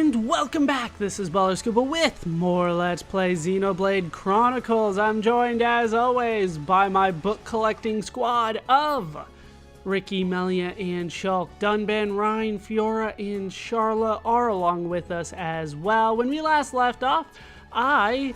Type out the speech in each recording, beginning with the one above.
And welcome back, this is ballerscuba with more Let's Play Xenoblade Chronicles. I'm joined as always by my book collecting squad of Ricky, Melia, and Shulk. Dunban, Ryan, Fiora, and Charla are along with us as well. When we last left off, I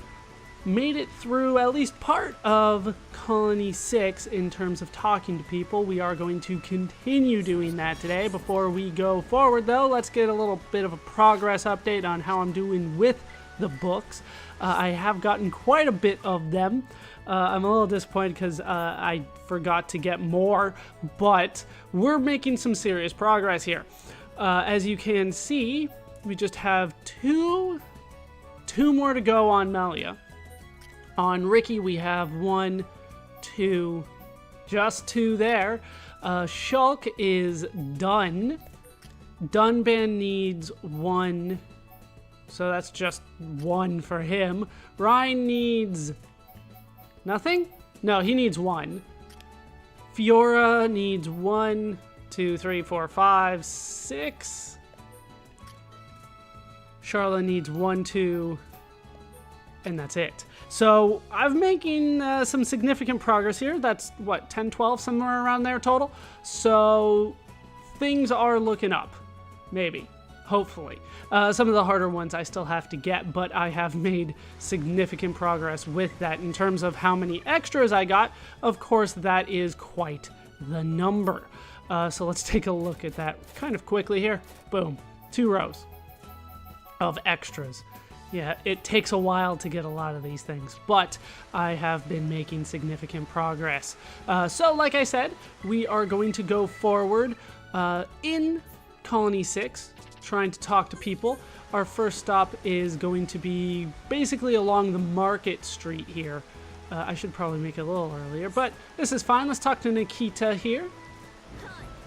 made it through at least part of Colony 6 in terms of talking to people. We are going to continue doing that today. Before we go forward though, let's get a little bit of a progress update on how I'm doing with the books. I have gotten quite a bit of them. I'm a little disappointed because I forgot to get more, but we're making some serious progress here. As you can see, we just have two more to go on Melia. On Ricky, we have 1, 2, just 2 there. Shulk is done. Dunban needs 1, so that's just 1 for him. Ryan needs nothing? No, he needs 1. Fiora needs 1, 2, 3, 4, 5, 6. Charla needs 1, 2, and that's it. So I'm making some significant progress here. That's what, 10, 12, somewhere around there total. So things are looking up, maybe, hopefully. Some of the harder ones I still have to get, but I have made significant progress with that. In terms of how many extras I got, of course, that is quite the number. So let's take a look at that kind of quickly here. Boom, 2 rows of extras. Yeah, it takes a while to get a lot of these things, but I have been making significant progress. So like I said, we are going to go forward in Colony 6, trying to talk to people. Our first stop is going to be basically along the Market Street here. I should probably make it a little earlier, but this is fine. Let's talk to Nikita here.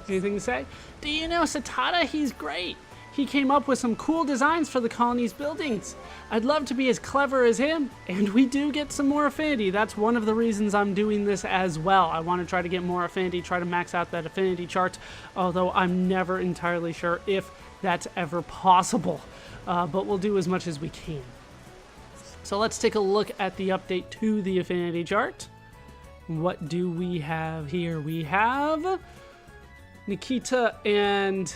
Anything to say? Do you know Satada? He's great. He came up with some cool designs for the colony's buildings. I'd love to be as clever as him, and we do get some more affinity. That's one of the reasons I'm doing this as well. I want to try to get more affinity, try to max out that affinity chart, although I'm never entirely sure if that's ever possible. But we'll do as much as we can. So let's take a look at the update to the affinity chart. What do we have here? We have Nikita and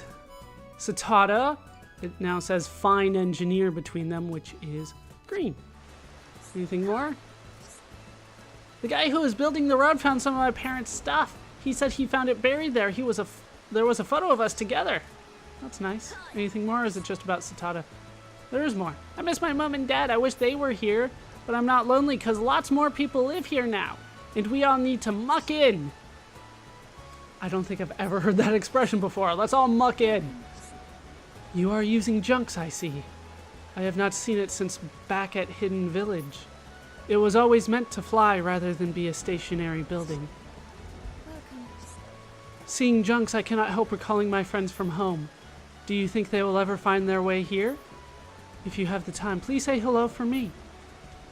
Satada. It now says fine engineer between them, which is green. Anything more? The guy who was building the road found some of my parents' stuff. He said he found it buried there. There was a photo of us together. That's nice. Anything more, or is it just about Satada? There is more. I miss my mom and dad. I wish they were here, but I'm not lonely because lots more people live here now, and we all need to muck in. I don't think I've ever heard that expression before. Let's all muck in. You are using junks, I see. I have not seen it since back at Hidden Village. It was always meant to fly rather than be a stationary building. Welcome. Seeing junks, I cannot help recalling my friends from home. Do you think they will ever find their way here? If you have the time, please say hello for me.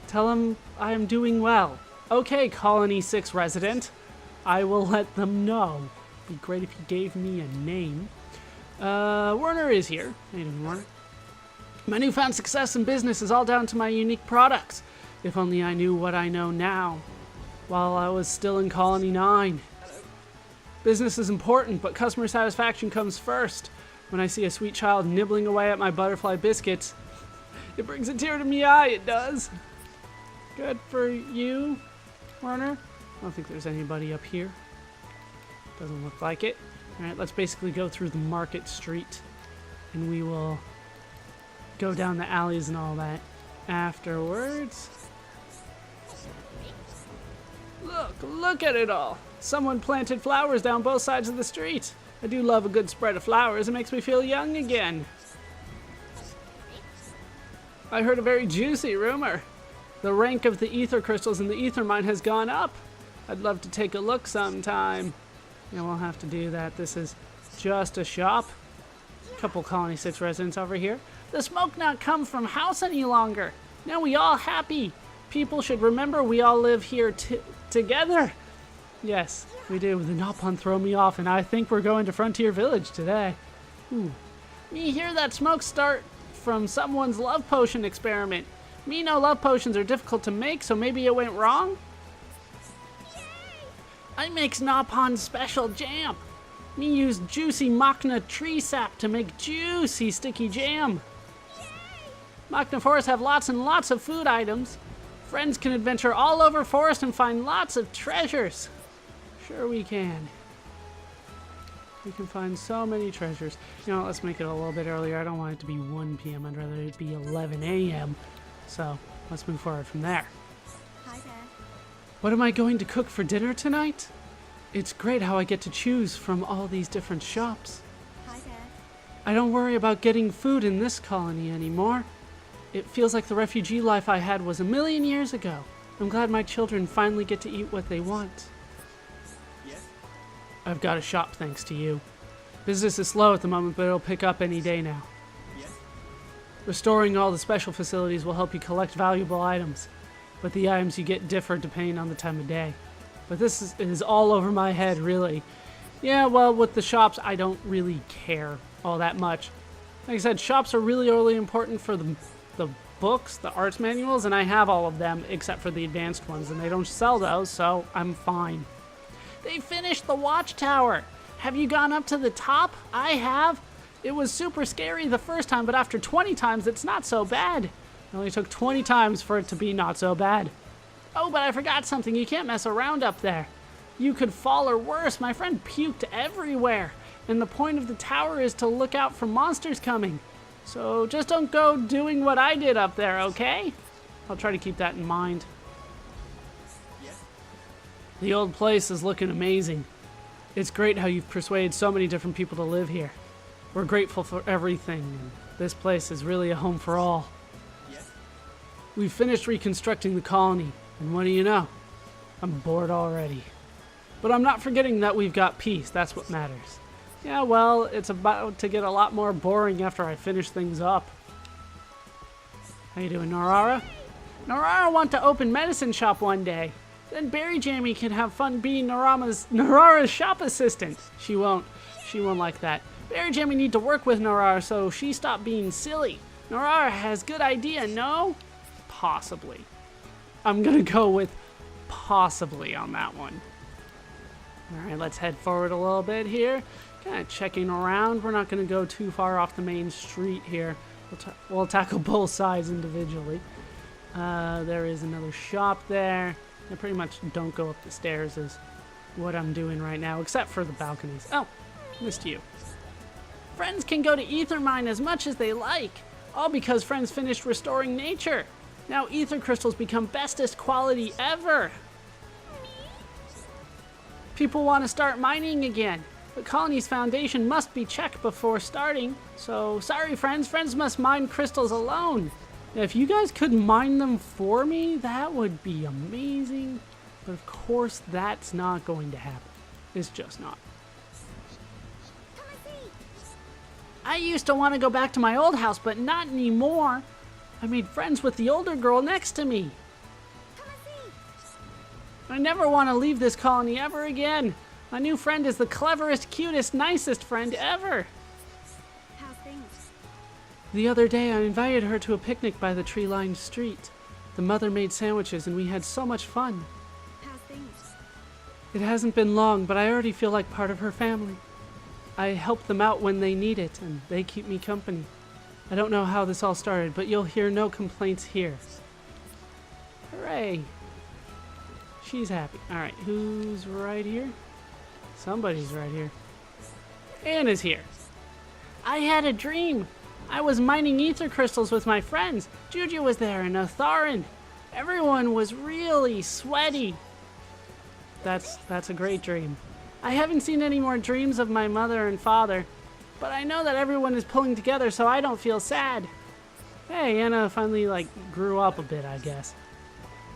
Tell them I am doing well. Okay, Colony 6 resident. I will let them know. It'd be great if you gave me a name. Werner is here. How you doing, Werner? My newfound success in business is all down to my unique products. If only I knew what I know now, while I was still in Colony 9. Business is important, but customer satisfaction comes first. When I see a sweet child nibbling away at my butterfly biscuits, it brings a tear to my eye, it does. Good for you, Werner. I don't think there's anybody up here. Doesn't look like it. Alright, let's basically go through the Market Street, and we will go down the alleys and all that afterwards. Look at it all. Someone planted flowers down both sides of the street. I do love a good spread of flowers. It makes me feel young again. I heard a very juicy rumor. The rank of the ether crystals in the ether mine has gone up. I'd love to take a look sometime. Yeah, we'll have to do that. This is just a shop. Couple Colony 6 residents over here. The smoke not come from house any longer. Now we all happy. People should remember we all live here together. Yes, we do. The Nopon throw me off, and I think we're going to Frontier Village today. Ooh. Me hear that smoke start from someone's love potion experiment. Me know love potions are difficult to make, so maybe it went wrong? I make Snowpond's special jam. Me use juicy Machna tree sap to make juicy sticky jam. Machna forests have lots and lots of food items. Friends can adventure all over forest and find lots of treasures. Sure we can. We can find so many treasures. You know what, let's make it a little bit earlier. I don't want it to be 1 p.m. I'd rather it be 11 a.m. So let's move forward from there. Hi, Dad. What am I going to cook for dinner tonight? It's great how I get to choose from all these different shops. Hi, Dad. I don't worry about getting food in this colony anymore. It feels like the refugee life I had was 1,000,000 years ago. I'm glad my children finally get to eat what they want. Yes? I've got a shop thanks to you. Business is slow at the moment, but it'll pick up any day now. Yes? Restoring all the special facilities will help you collect valuable items, but the items you get differ depending on the time of day. But this is all over my head, really. Yeah, well, with the shops, I don't really care all that much. Like I said, shops are really important for the books, the arts manuals, and I have all of them except for the advanced ones, and they don't sell those, so I'm fine. They finished the watchtower. Have you gone up to the top? I have. It was super scary the first time, but after 20 times, it's not so bad. It only took 20 times for it to be not so bad. Oh, but I forgot something. You can't mess around up there. You could fall or worse. My friend puked everywhere, and the point of the tower is to look out for monsters coming. So just don't go doing what I did up there, okay? I'll try to keep that in mind. Yes? The old place is looking amazing. It's great how you've persuaded so many different people to live here. We're grateful for everything, and this place is really a home for all. Yes? We've finished reconstructing the colony, and what do you know? I'm bored already. But I'm not forgetting that we've got peace. That's what matters. Yeah, well, it's about to get a lot more boring after I finish things up. How you doing, Norara? Norara want to open medicine shop one day. Then Berry Jammy can have fun being Norara's shop assistant. She won't like that. Berry Jammy need to work with Norara, so she stopped being silly. Norara has good idea, no? Possibly. I'm gonna go with possibly on that one. Alright, let's head forward a little bit here. Kind of checking around. We're not going to go too far off the main street here. We'll tackle both sides individually. There is another shop there. I pretty much don't go up the stairs is what I'm doing right now, except for the balconies. Oh, missed you. Friends can go to Ethermine as much as they like, all because friends finished restoring nature. Now ether crystals become bestest quality ever. People want to start mining again. The colony's foundation must be checked before starting. So, sorry friends, friends must mine crystals alone. If you guys could mine them for me, that would be amazing. But of course, that's not going to happen. It's just not. I used to want to go back to my old house, but not anymore. I made friends with the older girl next to me. I never want to leave this colony ever again. My new friend is the cleverest, cutest, nicest friend ever. How's things? The other day, I invited her to a picnic by the tree-lined street. The mother made sandwiches, and we had so much fun. How's things? It hasn't been long, but I already feel like part of her family. I help them out when they need it, and they keep me company. I don't know how this all started, but you'll hear no complaints here. Hooray! She's happy. Alright, who's right here? Somebody's right here. Anna's here. I had a dream. I was mining ether crystals with my friends. Juju was there and Atharin. Everyone was really sweaty. That's a great dream. I haven't seen any more dreams of my mother and father, but I know that everyone is pulling together, so I don't feel sad. Hey, Anna finally, grew up a bit, I guess.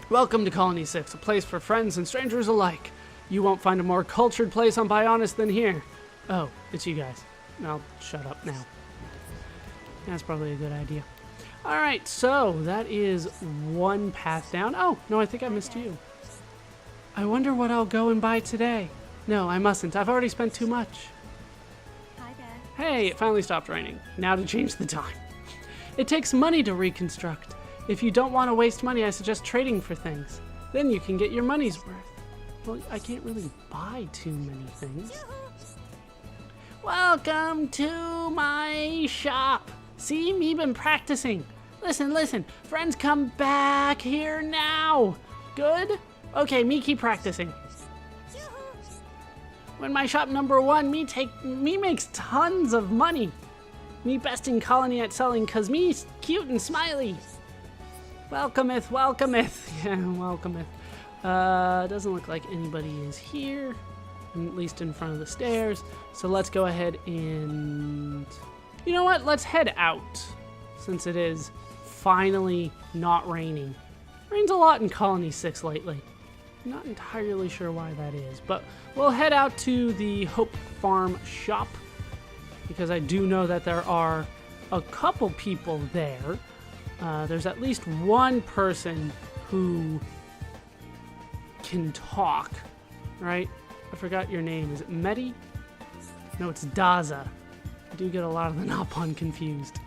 Welcome to Colony 6, a place for friends and strangers alike. You won't find a more cultured place on Bionis than here. Oh, it's you guys. I'll shut up now. That's probably a good idea. Alright, so that is one path down. Oh, no, I think I missed you. I wonder what I'll go and buy today. No, I mustn't. I've already spent too much. Hi, Dad. Hey, it finally stopped raining. Now to change the time. It takes money to reconstruct. If you don't want to waste money, I suggest trading for things. Then you can get your money's worth. Well, I can't really buy too many things. Welcome to my shop. See, me been practicing. Listen, friends come back here now. Good? Okay, me keep practicing. When my shop number 1, me makes tons of money. Me best in colony at selling, cause me's cute and smiley. Welcometh. Yeah, welcometh. Doesn't look like anybody is here, at least in front of the stairs. So let's go ahead and, you know what? Let's head out, since it is finally not raining. Rains a lot in Colony 6 lately. I'm not entirely sure why that is, but we'll head out to the Hope Farm shop, because I do know that there are a couple people there. There's at least one person who can talk, right? I forgot your name. Is it Medi? No, it's Daza. I do get a lot of the Nopon confused.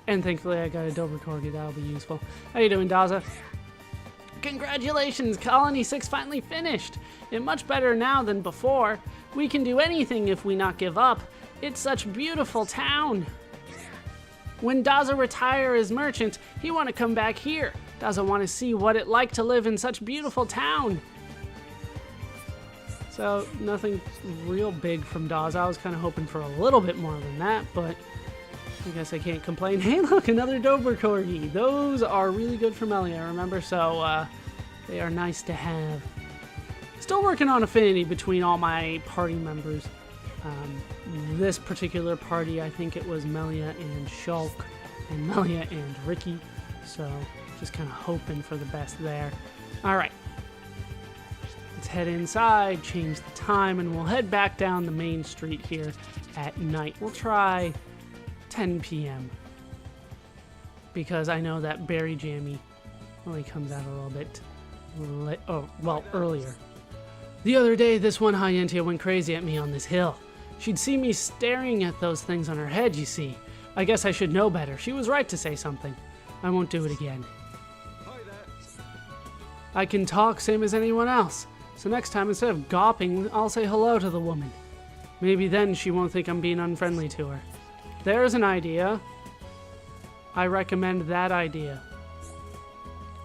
And thankfully I got a Dober Corgi, that'll be useful. How you doing, Daza? Congratulations, Colony 6 finally finished. It's much better now than before. We can do anything if we not give up. It's such a beautiful town. When Daza retire as merchant, he want to come back here. Daza want to see what it like to live in such beautiful town. So nothing real big from Daza. I was kind of hoping for a little bit more than that, but I guess I can't complain. Hey, look, another Dober Corgi. Those are really good for Melia, remember? So they are nice to have. Still working on affinity between all my party members. This particular party, I think it was Melia and Shulk, and Melia and Ricky. So just kind of hoping for the best there. All right. Let's head inside, change the time, and we'll head back down the main street here at night. We'll try 10 p.m. because I know that Berry Jammy only comes out a little bit earlier. The other day, this one Hyentia went crazy at me on this hill. She'd see me staring at those things on her head, you see. I guess I should know better. She was right to say something. I won't do it again. Hi there. I can talk same as anyone else. So next time, instead of gawping, I'll say hello to the woman. Maybe then she won't think I'm being unfriendly to her. There's an idea. I recommend that idea.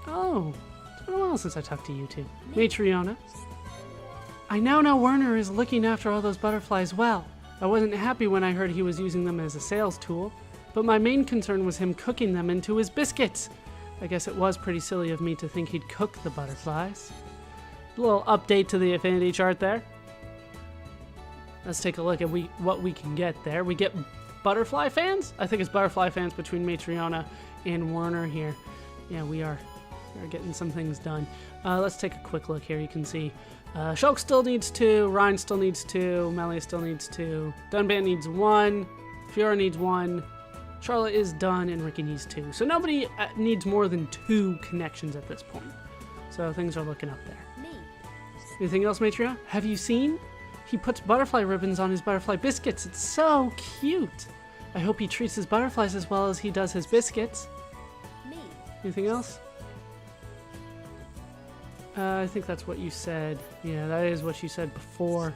Oh, it's been a while since I talked to you two. Matriona. I now know Werner is looking after all those butterflies well. I wasn't happy when I heard he was using them as a sales tool, but my main concern was him cooking them into his biscuits. I guess it was pretty silly of me to think he'd cook the butterflies. A little update to the affinity chart there. Let's take a look at what we can get there. We get butterfly fans? I think it's butterfly fans between Matriona and Werner here. Yeah, we are getting some things done. Let's take a quick look here. You can see Shulk still needs 2, Ryan still needs 2, Melia still needs 2, Dunban needs 1, Fiora needs 1, Charlotte is done, and Ricky needs 2. So nobody needs more than 2 connections at this point. So things are looking up there. Me. Anything else, Matriona? Have you seen? He puts butterfly ribbons on his butterfly biscuits. It's so cute. I hope he treats his butterflies as well as he does his biscuits. Me. Anything else? I think that's what you said. Yeah, that is what you said before.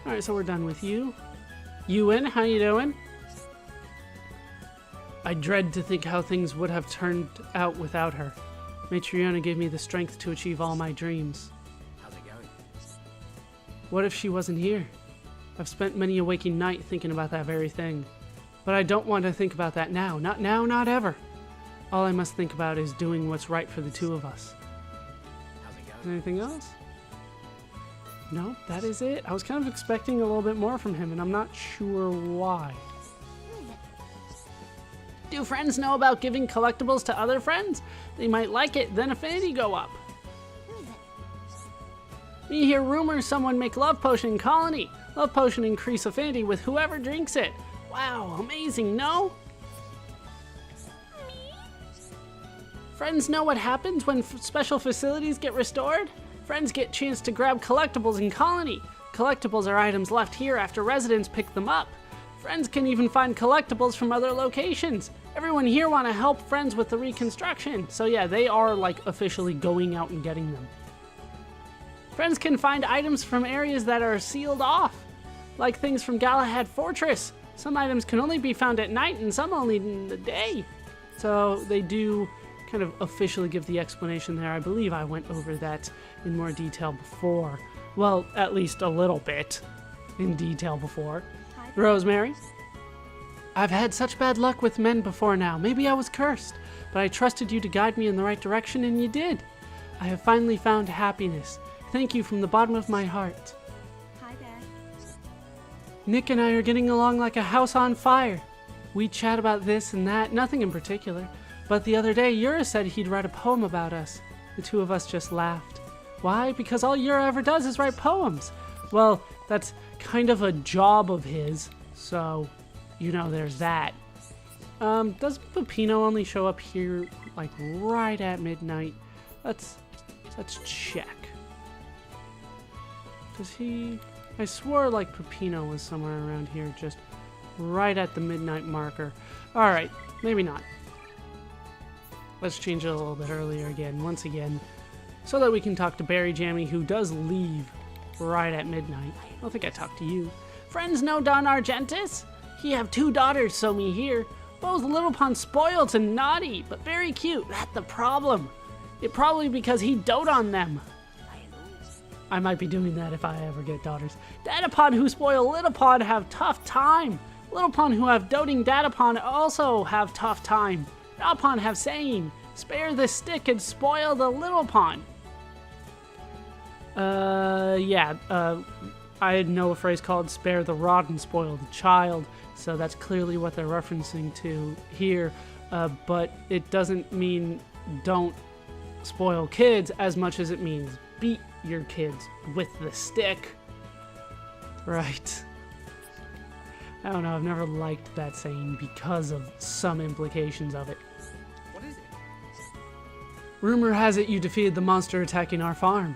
Alright, so we're done with you. Ewan, how you doing? I dread to think how things would have turned out without her. Matriona gave me the strength to achieve all my dreams. How's it going? What if she wasn't here? I've spent many a waking night thinking about that very thing. But I don't want to think about that now. Not now, not ever. All I must think about is doing what's right for the two of us. How's it going? Anything else? No, that is it. I was kind of expecting a little bit more from him, and I'm not sure why. Do friends know about giving collectibles to other friends? They might like it, then affinity go up. We hear rumors someone make love potion in colony. Love potion increase affinity with whoever drinks it. Wow, amazing, no? Friends know what happens when special facilities get restored? Friends get chance to grab collectibles in colony. Collectibles are items left here after residents pick them up. Friends can even find collectibles from other locations. Everyone here want to help friends with the reconstruction. So yeah, they are like officially going out and getting them. Friends can find items from areas that are sealed off, like things from Galahad Fortress. Some items can only be found at night and some only in the day. So they do kind of officially give the explanation there. I believe I went over that in more detail before. Well, at least a little bit in detail before. Hi. Rosemary? I've had such bad luck with men before now. Maybe I was cursed, but I trusted you to guide me in the right direction, and you did. I have finally found happiness. Thank you from the bottom of my heart. Hi there. Nick and I are getting along like a house on fire. We chat about this and that, nothing in particular. But the other day, Yura said he'd write a poem about us. The two of us just laughed. Why? Because all Yura ever does is write poems. Well, that's kind of a job of his, so, you know, there's that. Does Peppino only show up here, like, right at midnight? Let's check. Does he... I swore, like, Peppino was somewhere around here, just right at the midnight marker. Alright, maybe not. Let's change it a little bit earlier again, once again, so that we can talk to Barry Jammy, who does leave right at midnight. I don't think I talked to you. Friends know Don Argentis? He have 2 daughters, so me here. Both little pun spoiled and naughty, but very cute. That's the problem. It probably because he dote on them. I might be doing that if I ever get daughters. Datapon who spoil Littlepon have tough time. Littlepon who have doting Datapon also have tough time. Datapon have saying, spare the stick and spoil the Littlepon. I know a phrase called spare the rod and spoil the child, so that's clearly what they're referencing to here, but it doesn't mean don't spoil kids as much as it means beat your kids with the stick. Right. I don't know, I've never liked that saying because of some implications of it. What is it? Rumor has it you defeated the monster attacking our farm.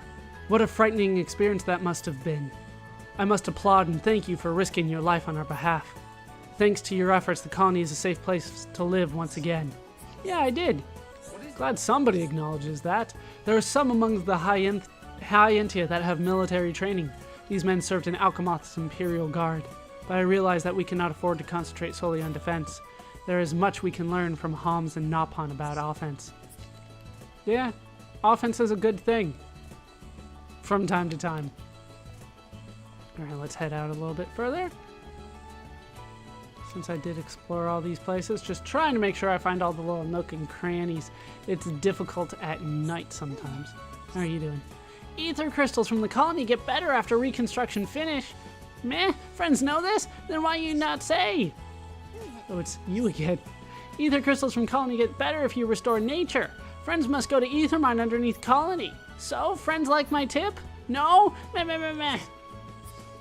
What a frightening experience that must have been. I must applaud and thank you for risking your life on our behalf. Thanks to your efforts, the colony is a safe place to live once again. Yeah, I did. Glad somebody acknowledges that. There are some among the High-Entia that have military training. These men served in Alchemoth's Imperial Guard. But I realize that we cannot afford to concentrate solely on defense. There is much we can learn from Homs and Nopon about offense. Yeah, offense is a good thing. From time to time. Alright, let's head out a little bit further. Since I did explore all these places, just trying to make sure I find all the little nook and crannies. It's difficult at night sometimes. How are you doing? Ether crystals from the colony get better after reconstruction finish. Meh, friends know this? Then why you not say? Oh, it's you again. Ether crystals from colony get better if you restore nature. Friends must go to ether mine underneath colony. So, friends like my tip? No? Meh, meh, meh, meh.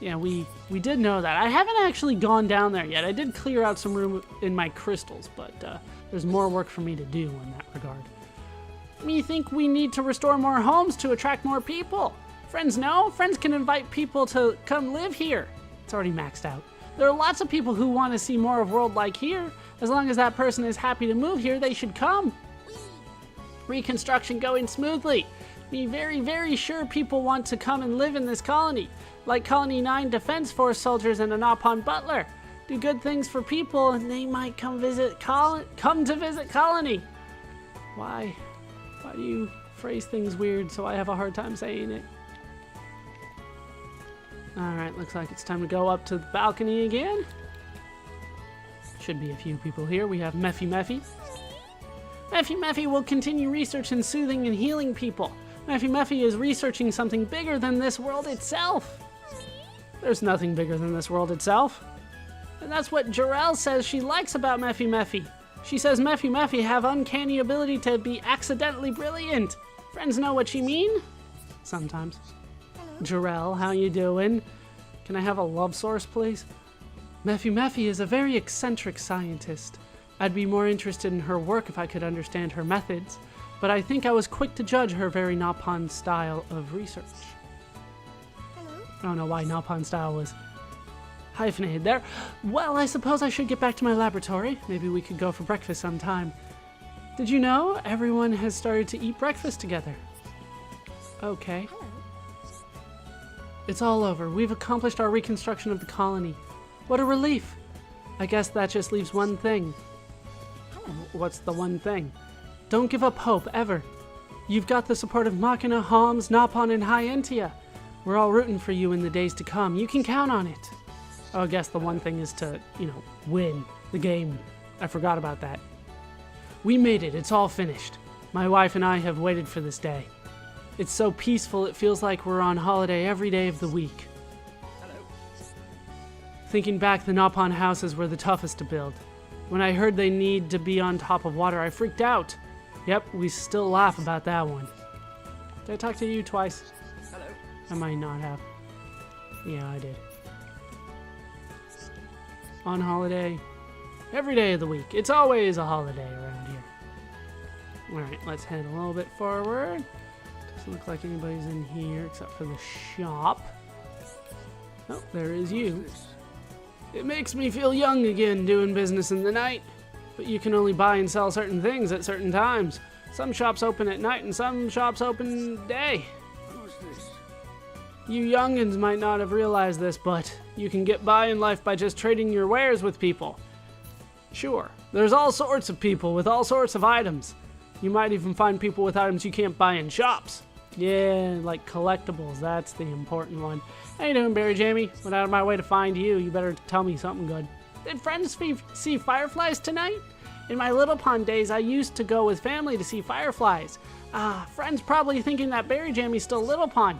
Yeah, we did know that. I haven't actually gone down there yet. I did clear out some room in my crystals, but there's more work for me to do in that regard. Me think we need to restore more homes to attract more people. Friends know? Friends can invite people to come live here. It's already maxed out. There are lots of people who want to see more of world like here. As long as that person is happy to move here, they should come. Reconstruction going smoothly. Me very, very sure people want to come and live in this colony. Like Colony 9 Defense Force soldiers and a Nopon butler. Do good things for people and they might come to visit colony. Why? Why do you phrase things weird so I have a hard time saying it? Alright, looks like it's time to go up to the balcony again. Should be a few people here. We have Meffy Meffy. Meffy Meffy will continue research in soothing and healing people. Meffy Meffy is researching something bigger than this world itself. There's nothing bigger than this world itself. And that's what Jarell says she likes about Meffy Meffy. She says Meffy Meffy have uncanny ability to be accidentally brilliant. Friends know what she mean? Sometimes. Jarell, how you doing? Can I have a love source, please? Meffy Meffy is a very eccentric scientist. I'd be more interested in her work if I could understand her methods, but I think I was quick to judge her very Nopon style of research. Hello? I don't know why Nopon style was hyphenated there. Well, I suppose I should get back to my laboratory. Maybe we could go for breakfast sometime. Did you know everyone has started to eat breakfast together? Okay. Hello. It's all over. We've accomplished our reconstruction of the colony. What a relief. I guess that just leaves one thing. Hello. What's the one thing? Don't give up hope, ever. You've got the support of Machina, Homs, Nopon, and Hyentia. We're all rooting for you in the days to come. You can count on it. Oh, I guess the one thing is to, win the game. I forgot about that. We made it. It's all finished. My wife and I have waited for this day. It's so peaceful, it feels like we're on holiday every day of the week. Hello. Thinking back, the Nopon houses were the toughest to build. When I heard they need to be on top of water, I freaked out. Yep, we still laugh about that one. Did I talk to you twice? Hello. I might not have. Yeah, I did. On holiday. Every day of the week. It's always a holiday around here. Alright, let's head a little bit forward. Doesn't look like anybody's in here except for the shop. Oh, there is you. What's this? It makes me feel young again doing business in the night. But you can only buy and sell certain things at certain times. Some shops open at night and some shops open day. Who's this? You youngins might not have realized this, but you can get by in life by just trading your wares with people. Sure, there's all sorts of people with all sorts of items. You might even find people with items you can't buy in shops. Yeah, like collectibles, that's the important one. How you doing, Berry Jamie? Went out of my way to find you. You better tell me something good. Did friends see fireflies tonight? In my Little Pond days, I used to go with family to see fireflies. Friends probably thinking that Berry Jamie's still Little Pond.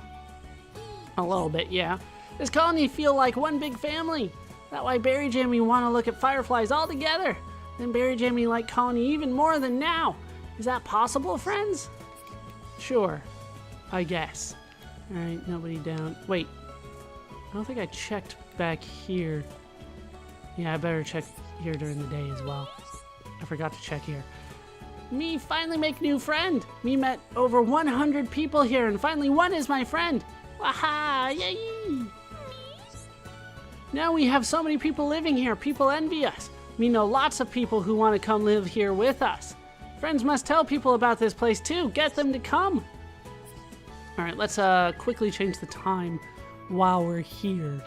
A little bit, yeah. This colony feel like one big family. That why Berry Jamie want to look at fireflies all together. Then Berry Jamie like colony even more than now. Is that possible, friends? Sure, I guess. Alright, nobody down. Wait, I don't think I checked back here. Yeah, I better check here during the day as well. I forgot to check here. Me finally make new friend. Me met over 100 people here and finally one is my friend. Waha, yay! Now we have so many people living here, people envy us. Me know lots of people who want to come live here with us. Friends must tell people about this place too, get them to come. Alright, let's quickly change the time while we're here.